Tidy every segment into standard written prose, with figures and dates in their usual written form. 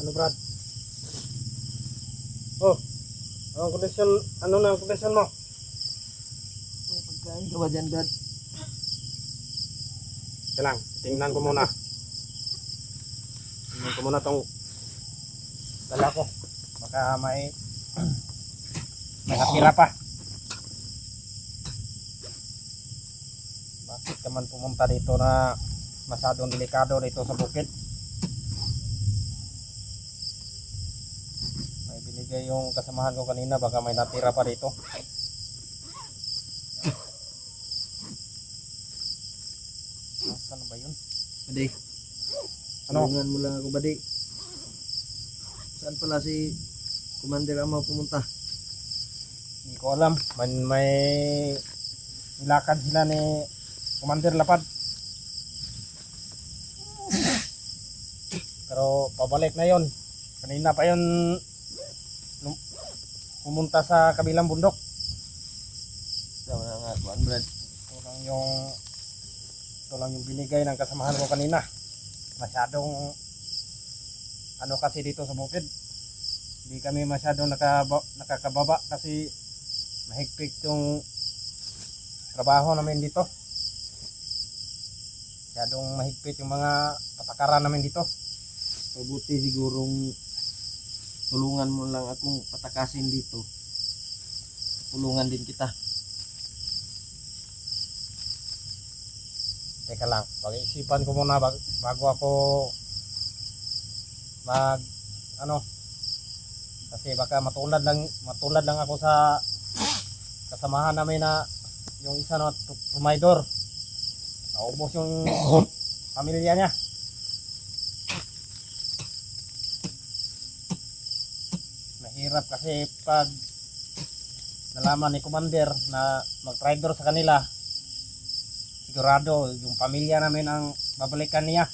Ano Brad? Oh, anong kondisyon, ano na ang kondisyon mo? May pagkain ka ba dyan, Brad? Kailang, tingnan ko muna. Tingnan ko muna tong dala ko. Baka may nakatira pa. Bakit ka man pumunta dito na masyadong delikado dito sa bukid? May binigay yung kasamahan ko kanina, baka may natira pa dito. Nasaan na ba yun? Badi, Ano? tulungan mo lang ako, Badi. Saan pala si Commander Amaw pumunta? Hindi ko alam. May nilakad sila ni Commander Lapad. Pero pabalik na yon. Kanina pa yon pumunta sa kabilang bundok. Tama na nga, kuan, Brad. Ito lang yung binigay ng kasamahan ko kanina. Masyadong ano kasi dito sa bukid. Hindi kami masyadong nakakababa kasi mahigpit yung trabaho namin dito. Masyadong mahigpit yung mga patakaran namin dito. Mabuti sigurong tulungan mo lang akong patakasin dito. Tulungan din kita. Teka lang, pag-iisipan ko muna bago ako kasi baka matulad lang ako sa kasamahan namin na yung isa na Rumaydor. Naubos yung pamilya niya. Mahirap kasi pag nalaman ni Commander na mag-traitor sa kanila, sigurado yung pamilya namin ang babalikan niya.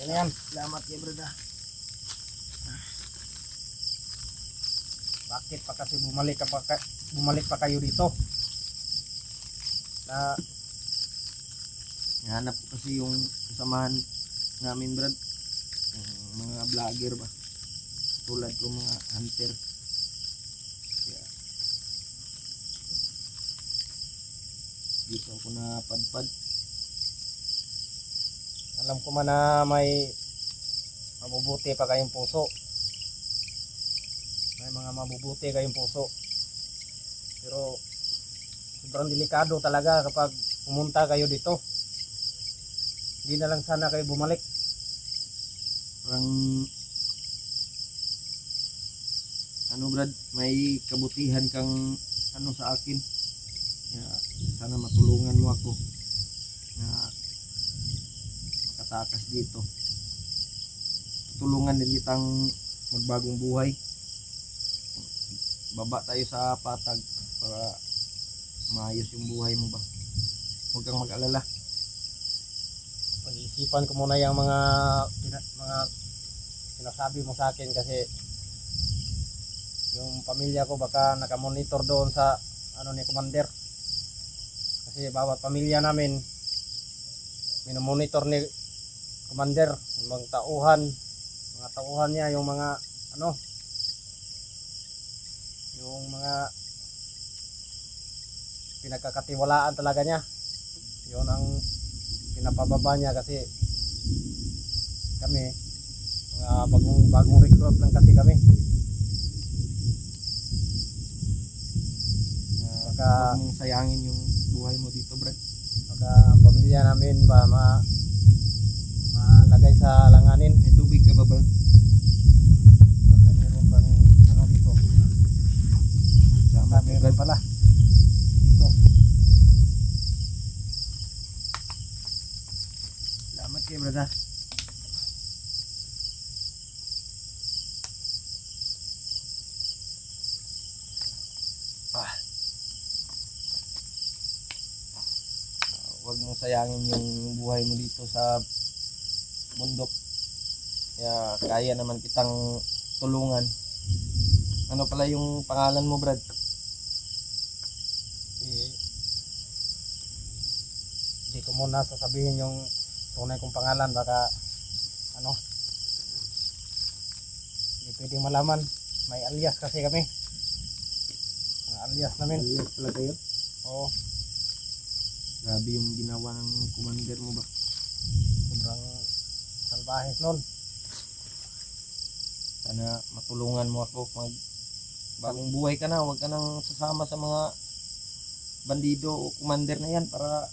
Yan. Salamat kay Brad. Bakit pa kasi bumalik pa kayo dito? Na Hanap ko kasi yung kasamahan namin, Brad. Yung mga vlogger ba? Tulad ko mga hunter. Kaya dito ako napadpad. alam ko man na may mabubuti pa kayong puso. May mga mabubuti kayong puso. Pero sobrang delikado talaga kapag pumunta kayo dito. Hindi na lang sana kayo bumalik. Parang ano, Brad, may kabutihan kang ano sa akin. Kaya sana matulungan mo ako na makatakas dito. Tulungan din kitang magbagong buhay. Baba tayo sa patag para maayos yung buhay mo ba. Huwag kang mag-alala. Pag-iisipan ko muna yung mga sinasabi mo sa akin kasi yung pamilya ko baka nakamonitor doon sa ano ni Commander. Kasi bawat pamilya namin minomonitor ni Commander yung mga tauhan niya, yung mga yung mga pinagkakatiwalaan talaga niya. Yun ang pinapababa niya kasi kami mga bagong recruit lang kasi kami. Baka Huwag mong sayangin yung buhay mo dito, Brad. baka ang pamilya namin ba malagay sa langanin. May tubig ka ba, Brad? Baka meron pang ano dito. Salamat, Meron Brad. pala dito. Salamat kay Brad. Huwag mong sayangin yung buhay mo dito sa bundok. Kaya naman kitang tulungan. Ano pala yung pangalan mo, Brad? Hindi ko muna sasabihin yung tunay kong pangalan, baka ano, hindi pwedeng malaman. May alias kasi kami. Mga alias namin. Alias pala kayo. Oo, Grabe yung ginawa ng commander mo ba? sobrang salbahe nun. Sana matulungan mo ako mag bagong buhay ka na, huwag ka nang sasama sa mga bandido o commander na yan para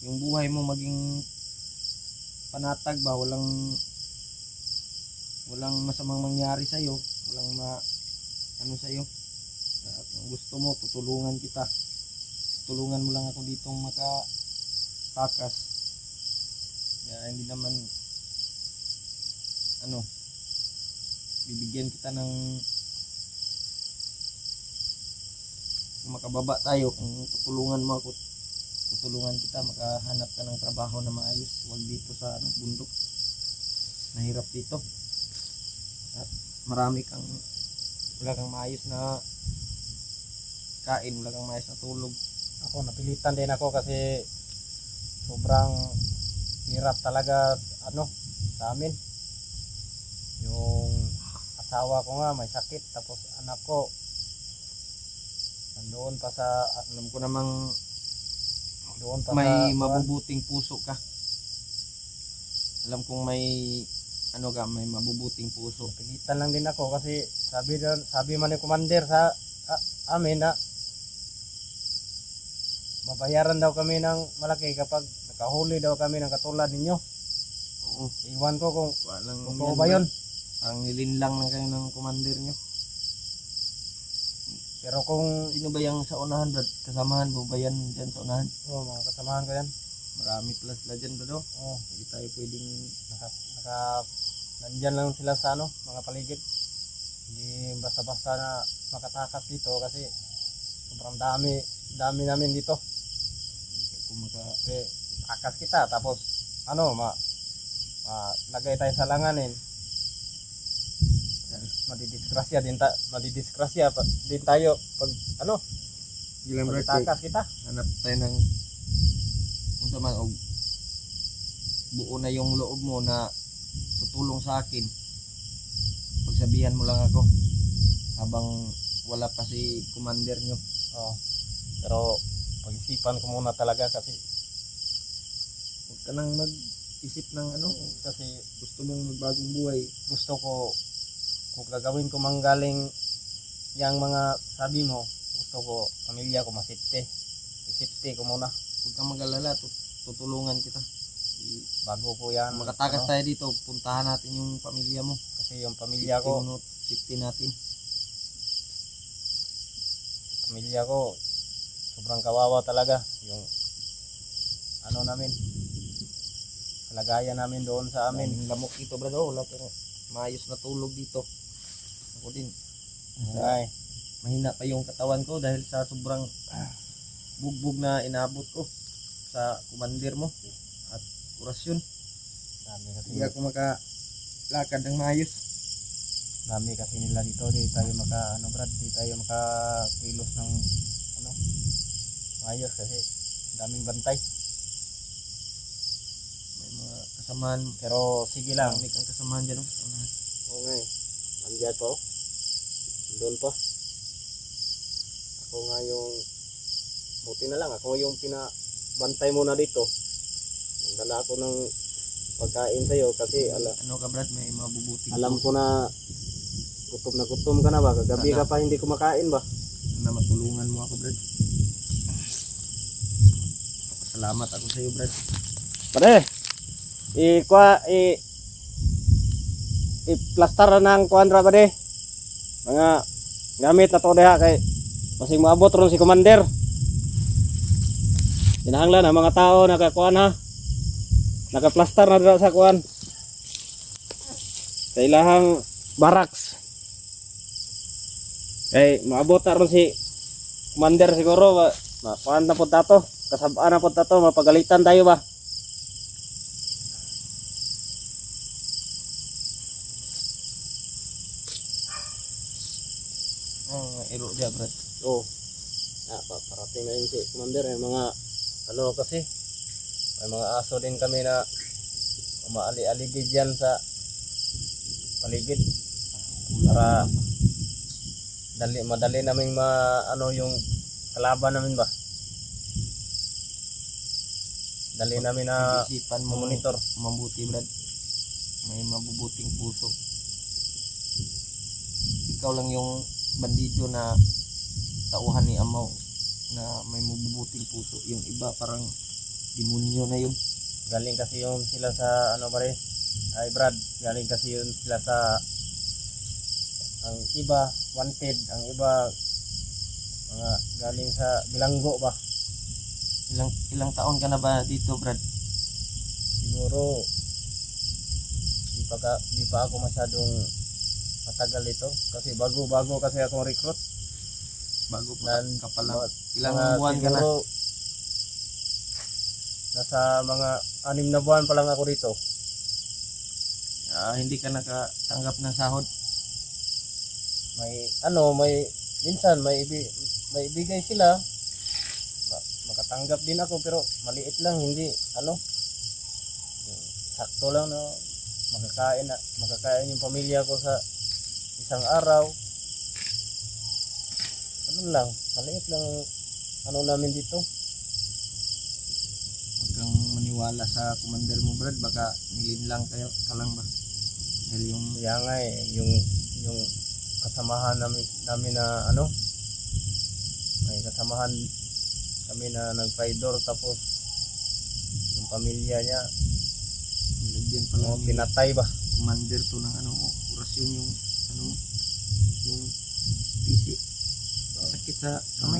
yung buhay mo maging panatag ba, walang masamang mangyari sa iyo, walang ano sa iyo. At kung gusto mo tutulungan kita. Tulungan mo lang ako ditong makatakas. Kaya hindi naman bibigyan kita ng kung makababa tayo, kung tutulungan mo ako, tutulungan kita, makahanap ka ng trabaho na maayos, huwag dito sa bundok, nahirap dito at wala kang maayos na kain, wala kang maayos na tulog. Ako, napilitan din ako kasi sobrang hirap talaga sa amin. Yung asawa ko nga may sakit, tapos anak ko nandoon pa sa Alam ko namang doon pa may sa mabubuting puso ka. Alam kong may may mabubuting puso. Napilitan lang din ako kasi sabi man ni commander sa amin na mabayaran daw kami ng malaki kapag nakahuli daw kami ng katulad ninyo. Oo. Iwan ko kung Walang totoo ba yun. Ang nilinlang na kayo ng commander nyo. Pero kung Sino ba yung sa unahan, Brad? Kasamahan mo ba yan dyan sa unahan? mga kasamahan ko yan. Marami pala sila dyan, Brad. Oh, Hindi tayo pwedeng nandyan lang sila sa mga paligid. Hindi basta-basta na makatakas dito kasi sobrang dami namin dito. kung Kasi takas kita tapos lagay tayo sa langanin. Madidisgrasya din tayo pag Gilang, Brad, takas kita. hanap tayo ng kung saan o buo na yung loob mo na tutulong sa akin. Pagsabihan mo lang ako habang wala pa si commander nyo. Oh. Pero pag-isipan ko muna talaga kasi Huwag ka nang mag-isip ng kasi gusto mong magbagong buhay. gusto ko kung gagawin ko manggaling yang mga sabi mo, gusto ko pamilya ko masipte. Isipte ko muna Huwag kang mag-alala, tutulungan kita. bago ko yan Makatakas tayo dito, puntahan natin yung pamilya mo. kasi yung pamilya ko Safety natin. sobrang kawawa talaga yung namin kalagayan namin doon sa amin. Daming lamok dito, Brad. Wala kang maayos na tulog dito. Ako din. Ay, Mahina pa yung katawan ko dahil sa sobrang bugbog na inabot ko sa commander mo at orasyon. Hindi ako makalakad ng maayos. dami kasi nila dito, di tayo di tayo makakilos ng maayos kasi daming bantay. May mga kasamaan. Pero sige lang. Marami kang kasamaan dyan. Okay. Nandiyan po. Doon po. Ako nga yung buti na lang. Ako yung pinabantay muna dito. Nagdala ako ng pagkain sa'yo kasi Ano ka, Brad? May mabubuting alam ko na gutom ka na ba? Kagabi ka pa hindi kumakain ba? na matulungan mo ako, Brad. Salamat ako sa iyo, Brad. Pare, i-plaster na ng kuandra pare. Mga gamit na to diha kay masing maabot ron si commander. Kinahanglan ang mga tao nakakuan ha. Naka-plaster na dira sa kuan. Sa ilahang barracks. Kay maabot na ron si commander siguro kuan na pud tato. Kasabaan na pud tato, mapagalitan tayo ba? Iro dia, Brad. Oh. Parating na yun si commander mga kasi May mga aso din kami na umaali-aligid dyan sa paligid para madali naming ano yung kalaban namin ba. Dali namin na Isipan mo monitor. mabuti, Brad. May mabubuting puso. Ikaw lang yung bandido na tauhan ni Amaw na may mabubuting puso. Yung iba parang demonyo na yun. Galing kasi yun sila sa ano ba rin? Ay Brad, galing kasi yun sila sa ang iba wanted, ang iba mga galing sa bilanggo ba. Ilang taon ka na ba dito, Brad? Siguro di pa ako masyadong matagal ito kasi bago kasi akong recruit. Bago pa ka pa lang. Ilang Mga buwan ka na? siguro nasa mga 6 na buwan pa lang ako dito. Hindi ka nakatanggap ng sahod. May minsan may ibigay sila. Makatanggap din ako pero maliit lang, hindi yung sakto lang na makakain yung pamilya ko sa isang araw. Lang, maliit lang namin dito. Huwag kang maniwala sa commander mo, Brad. Baka nilinlang ka lang ba? Dahil yung Kaya nga yung kasamahan namin na may kasamahan kami na nag-traidor, tapos yung pamilya niya nilagyan pa lang yung pinatay ba. commander to ng orasyon yung yung PC. Sakit sa kamay.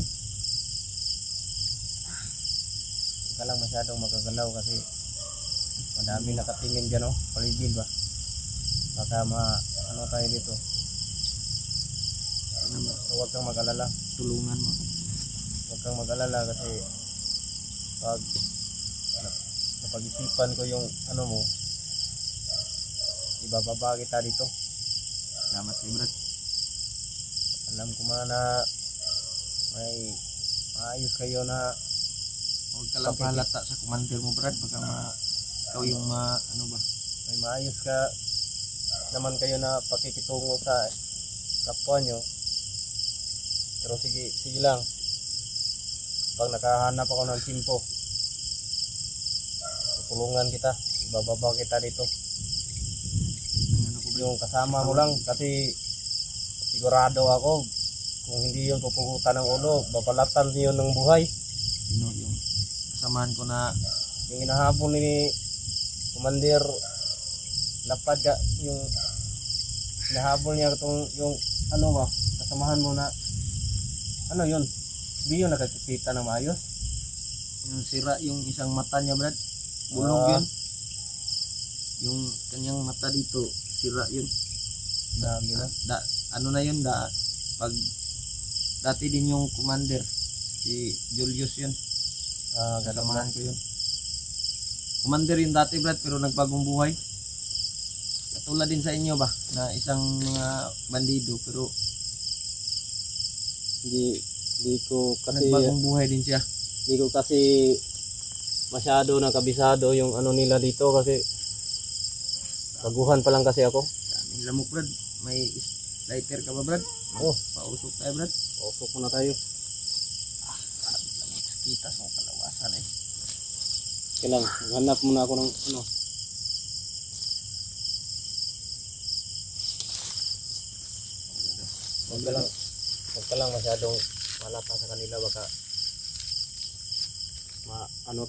Huwag ka lang masyadong magagalaw kasi madami nakatingin dyan paligid ba. Baka tayo dito. So, huwag kang mag-alala. Tulungan mo ako. Huwag kang mag-alala kasi pag napag-isipan ko yung mo, ibababa kita dito. Salamat kay Brad. Alam ko na may maayos kayo na Huwag ka lang pahalata sa commander mo, Brad. Baka ikaw yung may maayos ka naman kayo na pakikitungo sa kapwa nyo. Pero sige lang, pag nakahanap ako ng simpo, tutulungan kita, ibababa kita dito. Yung kasama mo lang, kasi sigurado ako kung hindi yun pupugutan ng ulo, babalatan yun ng buhay. Sino yung kasamahan ko na Yung inahabol ni Commander Lapad ka, yung inahabol niya yung kasamahan mo na yun, hindi yun nakakita ng maayos. yung sira yung isang mata niya, Brad. Bulog yun. Yung kanyang mata dito, sira yun. Dami na. Yun, pag dati din yung commander, si Julius yun. Kasamahan ko yun. Commander yun dati, Brad, pero nagbagong buhay. Katulad din sa inyo ba, na isang mga bandido, pero Hindi ko kasi nagbagong buhay din siya. hindi ko kasi masyado nakabisado yung nila dito kasi baguhan pa lang kasi ako. Daming lamok, Brad. May lighter ka ba, Brad? Pausok tayo, Brad. Usok muna tayo. Kita sa kalawasan eh. Kailang hanap muna ako ng Huwag ka lang masyadong malata sa kanila, baka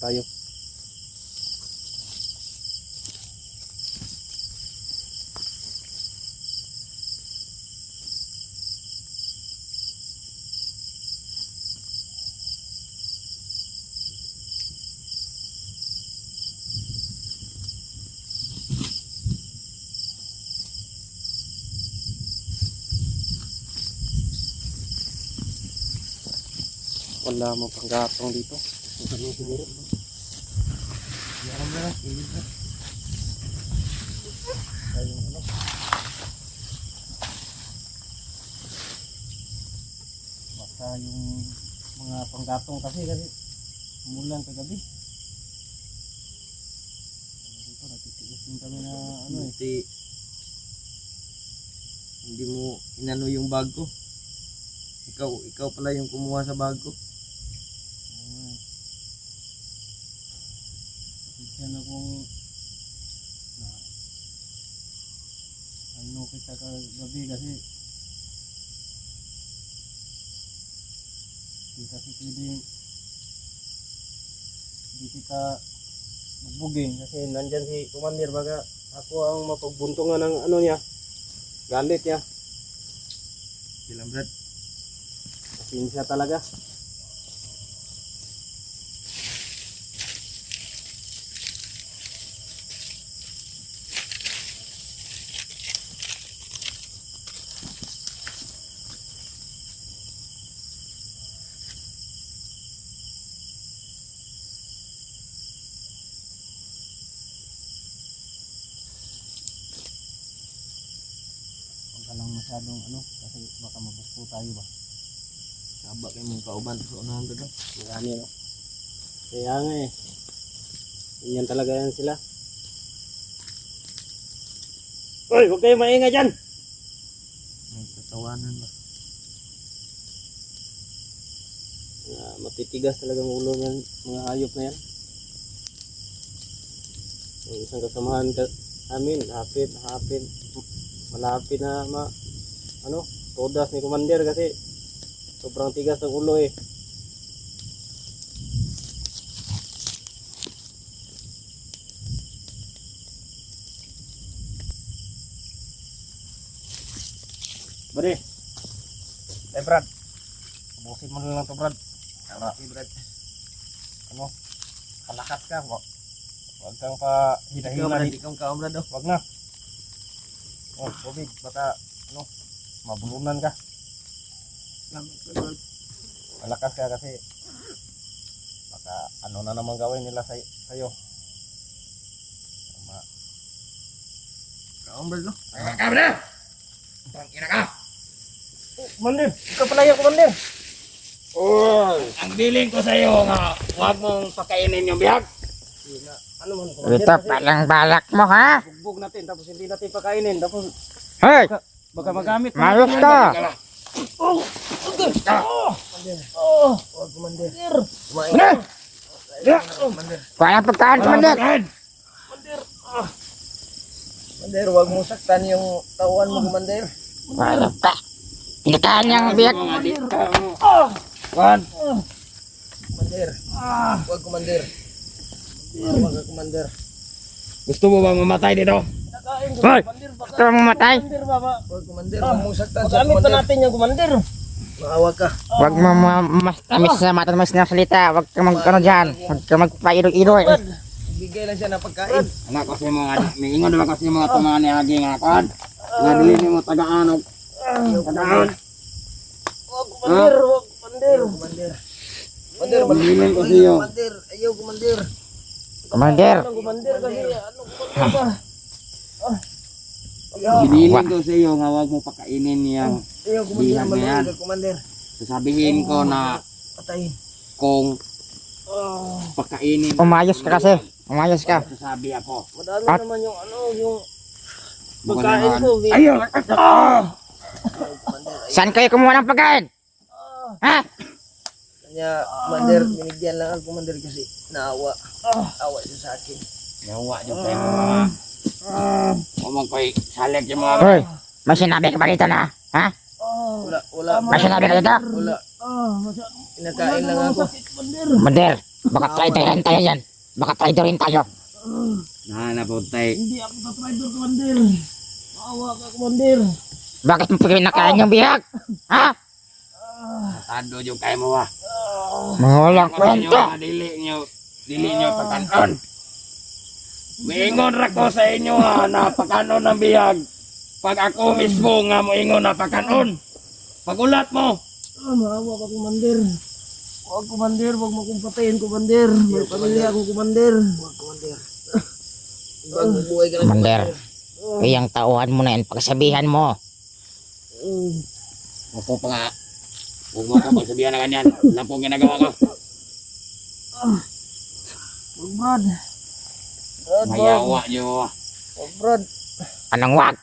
tayo. Wala mo pang gatong dito. Siguro. Yaran na lang, ilig na. Ayun basta yung mga panggatong kasi umulan kagabi. Gising kami na ano eh. Buti hindi mo inano yung bag ko. Ikaw pala yung kumuha sa bag ko. Pasensya na kung na ano kita kagabi kasi di kasi pwedeng di kita bugbugin kasi nandyan si Commander baga ako ang mapagbuntungan ng ano niya galit niya. Bilang Brad. Pasensya talaga. Huwag ka lang masyadong ano kasi baka mabukto tayo ba. Saba kayo mong kauban sa unahan Brad. Marami no. Kaya nga eh. Ganyan talaga yan sila. Hoy, huwag kayo maingay dyan! May tatawanan ba? Matitigas talagang ulo ng mga hayop na yan. Yung isang kasamahan namin, malapit na todas ni Commander kasi sobrang tigas ng ulo eh. Bade. Brad. Ubusin mo na lang to, Brad. Okay Brad. Kalakas ka, wag kang pa Ikaw hina-hina Brad, dito. ikaw kaon Brad oh. Wag na. Oh, tubig, baka mabulunan ka. Salamat Brad. Malakas ka kasi baka ano na naman gawin nila sa'yo. Kaon Brad no. Tangina ka! Oh, Commander! Ikaw pala yung Commander! Oh, ang biling ko sa iyo nga huwag mong pakainin yung bihag. Ano man, Commander? Ito palang balak mo ha? Bugbog natin, tapos hindi natin pakainin, tapos Hoy! baka magamit. Mayos ka! Oh, Commander. Ano? Kaya pagkaan, Commander! Commander, huwag mong saktan yung tauhan mo, Commander. Kaya ka! Pinakaan niyang biyak! Juan. Commander. Huwag Commander. Huwag ka Commander. Gusto mo bang mamatay dito? Hoy! Gusto mong mamatay? Huwag Commander. Huwag mong saktan sa Magamit pa Commander. natin yung Commander. Maawa ka. Huwag mo mas sa matamis na salita. Huwag kang mag-ano dyan. Huwag kang magpairo-iro eh. Bigay lang siya ng pagkain. Anak kasi mga miingon naman kasi mga tumangan ni Agi nga kon. Nga dili mo tagaan og tagaan. Commander, Commander. Commander. Commander, Million kasi yun. Commander. Ayaw Commander. Commander! Commander kasi ano Giniling ko sa iyo nga wag mo pakainin niyang Ayaw Commander. Bihag na yan. Maluwag ka Commander. sasabihin ko na Patayin. kung pakainin Umayos ka kasi. Umayos ka. sasabi ako. madami At- naman yung yung Bukan pagkain naman. ko. Ayaw! Saan kayo kumuha ng pagkain? Ha? Kanya, Commander, binigyan lang ako Commander kasi naawa. Awa siya sa akin. Yawa yung kayo mga umang ko'y salig yung mga Hoy! May sinabi ka ba dito na? Ha? Wala. May sinabi ka dito? Wala. Pinakain lang ako. Commander! Baka traidorin tayo yan. Baka traidorin tayo. nahanapotay. Hindi ako tatrider, Commander. Maawa ka, Commander. Bakit mo pinakain yung bihag? Ha? Tado yung kayo mo ha. Mga walang Kasi nyo, kwento. dili nyo pagkanon. Miingon ra ko sa inyo ha, na pagkanon ng bihag. Pag ako mismo nga moingon na pagkanon. Pagulat mo. Maawa ka, Commander. Huwag, Commander. Huwag mo kong patayin, Commander. May pamilya ako, Commander. Huwag Commander. Bagong buhay ka lang Commander. Iyang tauhan mo na yan. Pagsabihan mo. Ako pa nga. Huwag mo ka magsabihan na ganyan. Alam po ang ginagawa ko. Huwag, Brad. Mayawa nyo. Oh, Brad. Anong wag?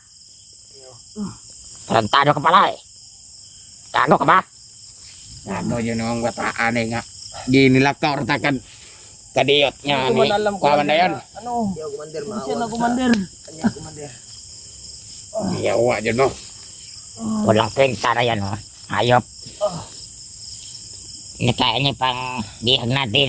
Tarantado ka pala eh. Gago ka ba? Ano yun ang bataan eh nga. Ginilakaw ratakan kadiyot nga Hindi ko ni. man alam kung Kuha man na yan. Ano? Siya na kumander. Yawa dyan mo. Walang kwenta na yan oh. Hayop. Nakain niya pang bihag natin.